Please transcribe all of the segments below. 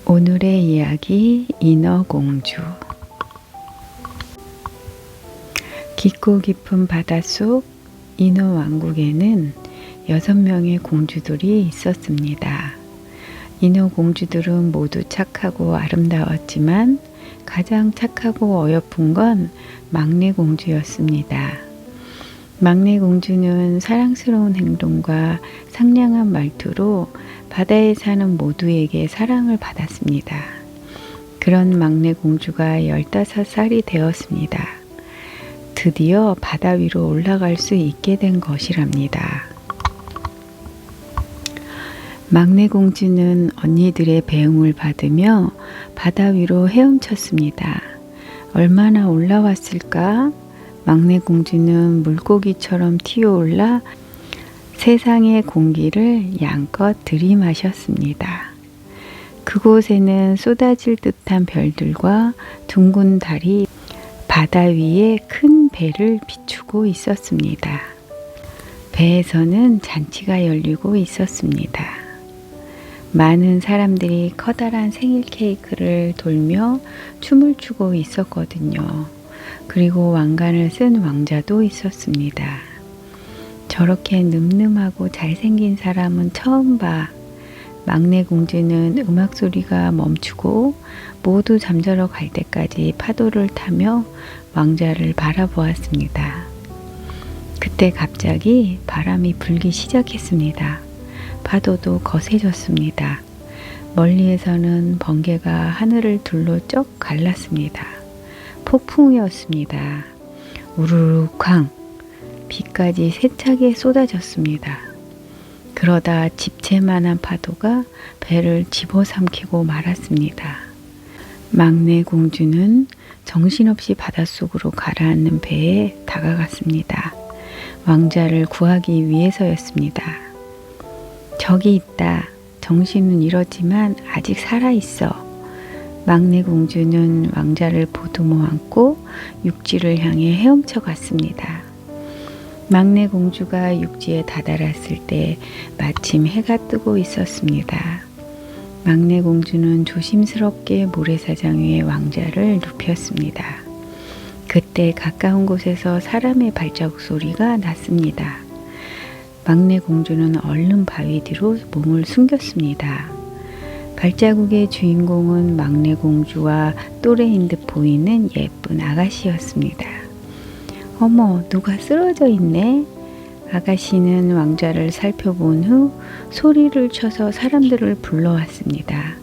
오늘의 이야기 인어공주. 깊고 깊은 바닷속 인어왕국에는 6명의 공주들이 있었습니다. 인어공주들은 모두 착하고 아름다웠지만 가장 착하고 어여쁜 건 막내 공주였습니다. 막내 공주는 사랑스러운 행동과 상냥한 말투로 바다에 사는 모두에게 사랑을 받았습니다. 그런 막내 공주가 15살이 되었습니다. 드디어 바다 위로 올라갈 수 있게 된 것이랍니다. 막내 공주는 언니들의 배웅을 받으며 바다 위로 헤엄쳤습니다. 얼마나 올라왔을까? 막내 공주는 물고기처럼 튀어올라 세상의 공기를 양껏 들이마셨습니다. 그곳에는 쏟아질 듯한 별들과 둥근 달이 바다 위에 큰 배를 비추고 있었습니다. 배에서는 잔치가 열리고 있었습니다. 많은 사람들이 커다란 생일 케이크를 돌며 춤을 추고 있었거든요. 그리고 왕관을 쓴 왕자도 있었습니다. 저렇게 늠름하고 잘생긴 사람은 처음 봐. 막내 공주는 음악 소리가 멈추고 모두 잠자러 갈 때까지 파도를 타며 왕자를 바라보았습니다. 그때 갑자기 바람이 불기 시작했습니다. 파도도 거세졌습니다. 멀리에서는 번개가 하늘을 둘러 쩍 갈랐습니다. 폭풍이었습니다. 우르르쾅 비까지 세차게 쏟아졌습니다. 그러다 집채만한 파도가 배를 집어삼키고 말았습니다. 막내 공주는 정신없이 바닷속으로 가라앉는 배에 다가갔습니다. 왕자를 구하기 위해서였습니다. 저기 있다. 정신은 잃었지만 아직 살아있어. 막내 공주는 왕자를 보듬어 안고 육지를 향해 헤엄쳐 갔습니다. 막내 공주가 육지에 다다랐을 때 마침 해가 뜨고 있었습니다. 막내 공주는 조심스럽게 모래사장 위에 왕자를 눕혔습니다. 그때 가까운 곳에서 사람의 발자국 소리가 났습니다. 막내 공주는 얼른 바위 뒤로 몸을 숨겼습니다. 발자국의 주인공은 막내 공주와 또래인 듯 보이는 예쁜 아가씨였습니다. 어머, 누가 쓰러져 있네? 아가씨는 왕자를 살펴본 후 소리를 쳐서 사람들을 불러왔습니다.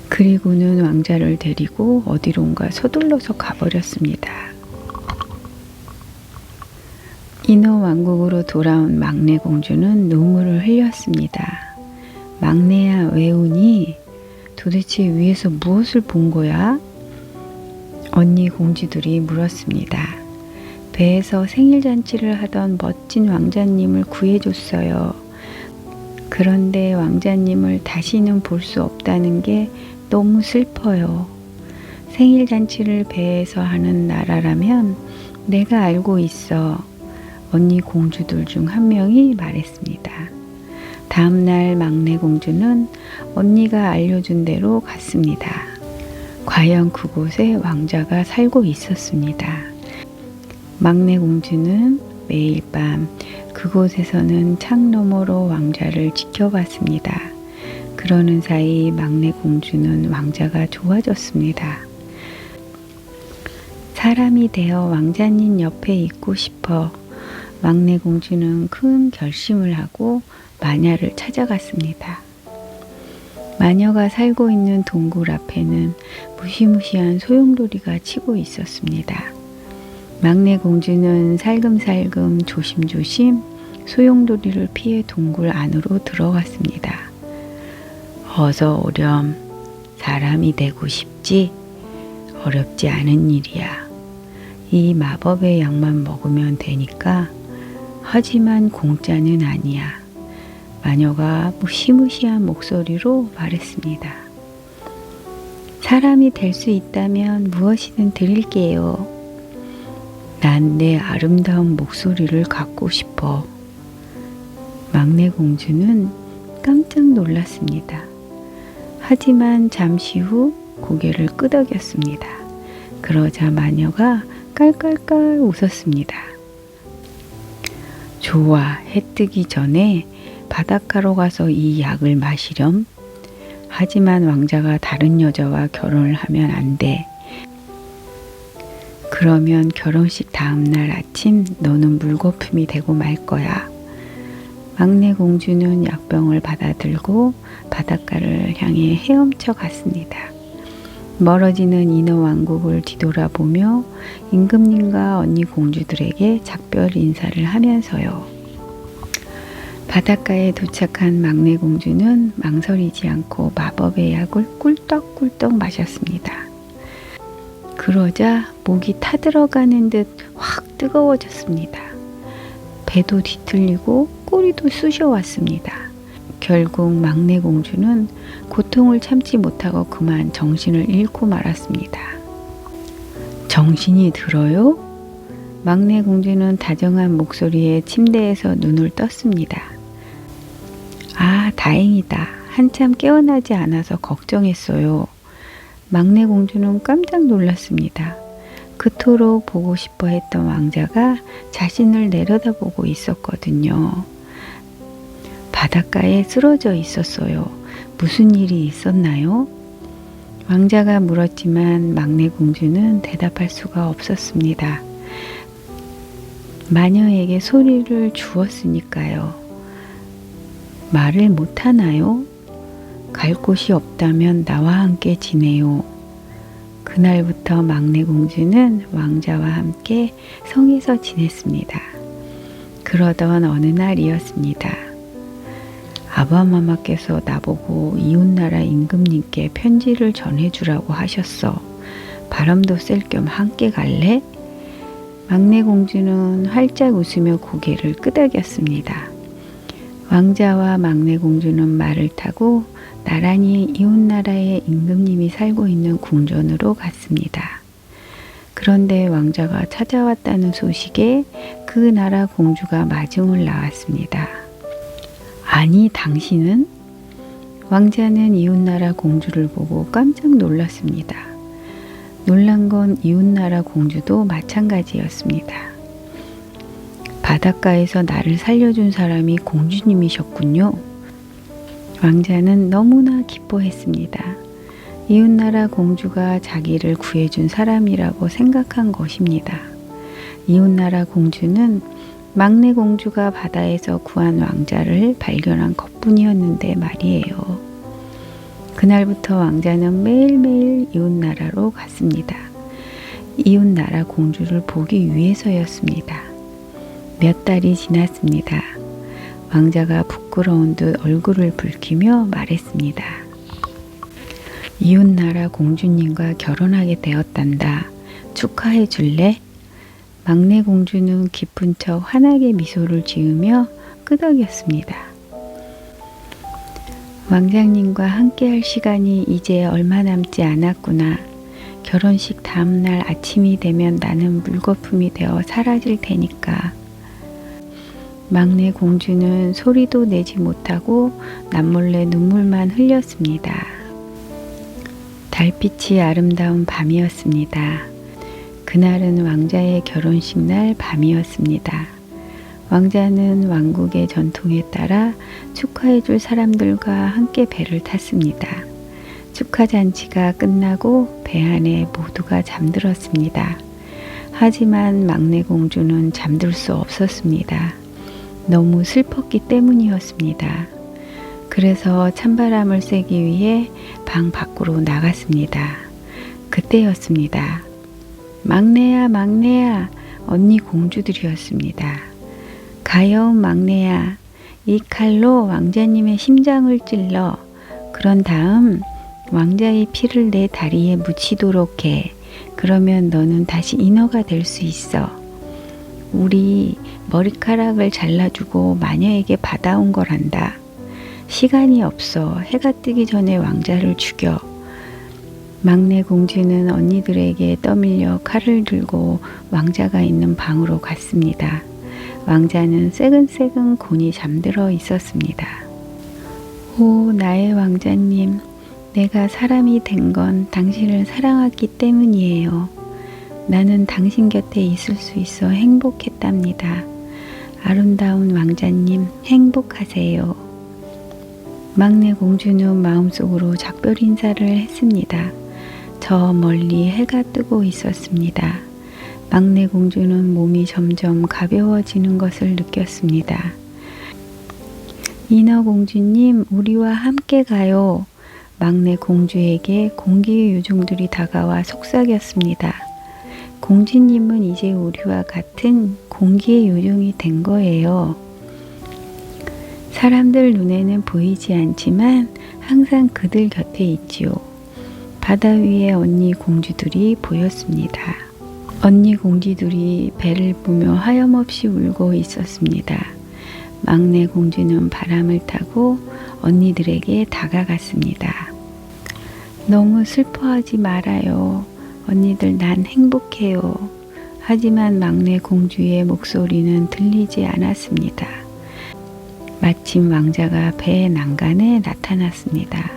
그리고는 왕자를 데리고 어디론가 서둘러서 가버렸습니다. 인어 왕국으로 돌아온 막내 공주는 눈물을 흘렸습니다. 막내야, 왜 우니? 도대체 위에서 무엇을 본 거야? 언니 공주들이 물었습니다. 배에서 생일잔치를 하던 멋진 왕자님을 구해줬어요. 그런데 왕자님을 다시는 볼 수 없다는 게 너무 슬퍼요. 생일잔치를 배에서 하는 나라라면 내가 알고 있어. 언니 공주들 중 한 명이 말했습니다. 다음날 막내 공주는 언니가 알려준 대로 갔습니다. 과연 그곳에 왕자가 살고 있었습니다. 막내 공주는 매일 밤 그곳에서는 창 너머로 왕자를 지켜봤습니다. 그러는 사이 막내 공주는 왕자가 좋아졌습니다. 사람이 되어 왕자님 옆에 있고 싶어. 막내 공주는 큰 결심을 하고 마녀를 찾아갔습니다. 마녀가 살고 있는 동굴 앞에는 무시무시한 소용돌이가 치고 있었습니다. 막내 공주는 살금살금 조심조심 소용돌이를 피해 동굴 안으로 들어갔습니다. 어서 오렴. 사람이 되고 싶지? 어렵지 않은 일이야. 이 마법의 약만 먹으면 되니까. 하지만 공짜는 아니야. 마녀가 무시무시한 목소리로 말했습니다. 사람이 될 수 있다면 무엇이든 드릴게요. 난 내 아름다운 목소리를 갖고 싶어. 막내 공주는 깜짝 놀랐습니다. 하지만 잠시 후 고개를 끄덕였습니다. 그러자 마녀가 깔깔깔 웃었습니다. 좋아, 해 뜨기 전에 바닷가로 가서 이 약을 마시렴. 하지만 왕자가 다른 여자와 결혼을 하면 안 돼. 그러면 결혼식 다음날 아침 너는 물거품이 되고 말 거야. 막내 공주는 약병을 받아들고 바닷가를 향해 헤엄쳐 갔습니다. 멀어지는 인어 왕국을 뒤돌아보며 임금님과 언니 공주들에게 작별 인사를 하면서요. 바닷가에 도착한 막내 공주는 망설이지 않고 마법의 약을 꿀떡꿀떡 마셨습니다. 그러자 목이 타들어가는 듯 확 뜨거워졌습니다. 배도 뒤틀리고 꼬리도 쑤셔왔습니다. 결국 막내 공주는 고통을 참지 못하고 그만 정신을 잃고 말았습니다. 정신이 들어요? 막내 공주는 다정한 목소리에 침대에서 눈을 떴습니다. 아, 다행이다. 한참 깨어나지 않아서 걱정했어요. 막내 공주는 깜짝 놀랐습니다. 그토록 보고 싶어 했던 왕자가 자신을 내려다보고 있었거든요. 바닷가에 쓰러져 있었어요. 무슨 일이 있었나요? 왕자가 물었지만 막내 공주는 대답할 수가 없었습니다. 마녀에게 소리를 주었으니까요. 말을 못하나요? 갈 곳이 없다면 나와 함께 지내요. 그날부터 막내 공주는 왕자와 함께 성에서 지냈습니다. 그러던 어느 날이었습니다. 아바마마께서 나보고 이웃나라 임금님께 편지를 전해주라고 하셨어. 바람도 쐴 겸 함께 갈래? 막내 공주는 활짝 웃으며 고개를 끄덕였습니다. 왕자와 막내 공주는 말을 타고 나란히 이웃나라의 임금님이 살고 있는 궁전으로 갔습니다. 그런데 왕자가 찾아왔다는 소식에 그 나라 공주가 마중을 나왔습니다. 아니, 당신은? 왕자는 이웃나라 공주를 보고 깜짝 놀랐습니다. 놀란 건 이웃나라 공주도 마찬가지였습니다. 바닷가에서 나를 살려준 사람이 공주님이셨군요. 왕자는 너무나 기뻐했습니다. 이웃나라 공주가 자기를 구해준 사람이라고 생각한 것입니다. 이웃나라 공주는 막내 공주가 바다에서 구한 왕자를 발견한 것뿐이었는데 말이에요. 그날부터 왕자는 매일매일 이웃나라로 갔습니다. 이웃나라 공주를 보기 위해서였습니다. 몇 달이 지났습니다. 왕자가 부끄러운 듯 얼굴을 붉히며 말했습니다. 이웃나라 공주님과 결혼하게 되었단다. 축하해 줄래? 막내 공주는 기쁜 척 환하게 미소를 지으며 끄덕였습니다. 왕자님과 함께할 시간이 이제 얼마 남지 않았구나. 결혼식 다음날 아침이 되면 나는 물거품이 되어 사라질 테니까. 막내 공주는 소리도 내지 못하고 남몰래 눈물만 흘렸습니다. 달빛이 아름다운 밤이었습니다. 그날은 왕자의 결혼식 날 밤이었습니다. 왕자는 왕국의 전통에 따라 축하해줄 사람들과 함께 배를 탔습니다. 축하 잔치가 끝나고 배 안에 모두가 잠들었습니다. 하지만 막내 공주는 잠들 수 없었습니다. 너무 슬펐기 때문이었습니다. 그래서 찬바람을 쐬기 위해 방 밖으로 나갔습니다. 그때였습니다. 막내야, 막내야, 언니 공주들이었습니다. 가여운 막내야, 이 칼로 왕자님의 심장을 찔러 그런 다음 왕자의 피를 내 다리에 묻히도록 해. 그러면 너는 다시 인어가 될 수 있어. 우리 머리카락을 잘라주고 마녀에게 받아온 거란다. 시간이 없어. 해가 뜨기 전에 왕자를 죽여. 막내 공주는 언니들에게 떠밀려 칼을 들고 왕자가 있는 방으로 갔습니다. 왕자는 새근새근 곤히 잠들어 있었습니다. 오, 나의 왕자님, 내가 사람이 된 건 당신을 사랑했기 때문이에요. 나는 당신 곁에 있을 수 있어 행복했답니다. 아름다운 왕자님, 행복하세요. 막내 공주는 마음속으로 작별 인사를 했습니다. 저 멀리 해가 뜨고 있었습니다. 막내 공주는 몸이 점점 가벼워지는 것을 느꼈습니다. 인어공주님, 우리와 함께 가요. 막내 공주에게 공기의 요정들이 다가와 속삭였습니다. 공주님은 이제 우리와 같은 공기의 요정이 된 거예요. 사람들 눈에는 보이지 않지만 항상 그들 곁에 있지요. 바다 위에 언니 공주들이 보였습니다. 언니 공주들이 배를 보며 하염없이 울고 있었습니다. 막내 공주는 바람을 타고 언니들에게 다가갔습니다. 너무 슬퍼하지 말아요. 언니들 난 행복해요. 하지만 막내 공주의 목소리는 들리지 않았습니다. 마침 왕자가 배의 난간에 나타났습니다.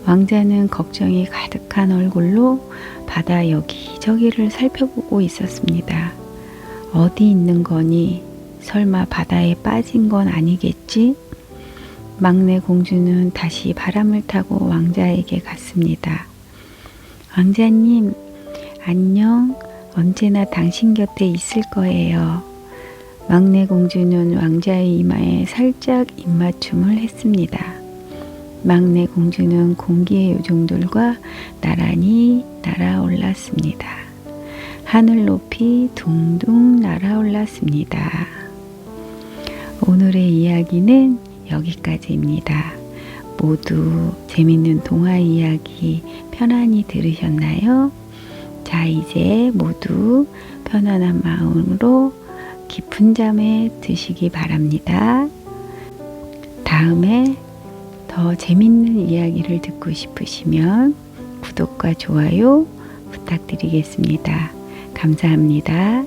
왕자는 걱정이 가득한 얼굴로 바다 여기저기를 살펴보고 있었습니다. 어디 있는 거니? 설마 바다에 빠진 건 아니겠지? 막내 공주는 다시 바람을 타고 왕자에게 갔습니다. 왕자님, 안녕. 언제나 당신 곁에 있을 거예요. 막내 공주는 왕자의 이마에 살짝 입맞춤을 했습니다. 막내 공주는 공기의 요정들과 나란히 날아올랐습니다. 하늘 높이 둥둥 날아올랐습니다. 오늘의 이야기는 여기까지입니다. 모두 재밌는 동화 이야기 편안히 들으셨나요? 자, 이제 모두 편안한 마음으로 깊은 잠에 드시기 바랍니다. 다음에 더 재밌는 이야기를 듣고 싶으시면 구독과 좋아요 부탁드리겠습니다. 감사합니다.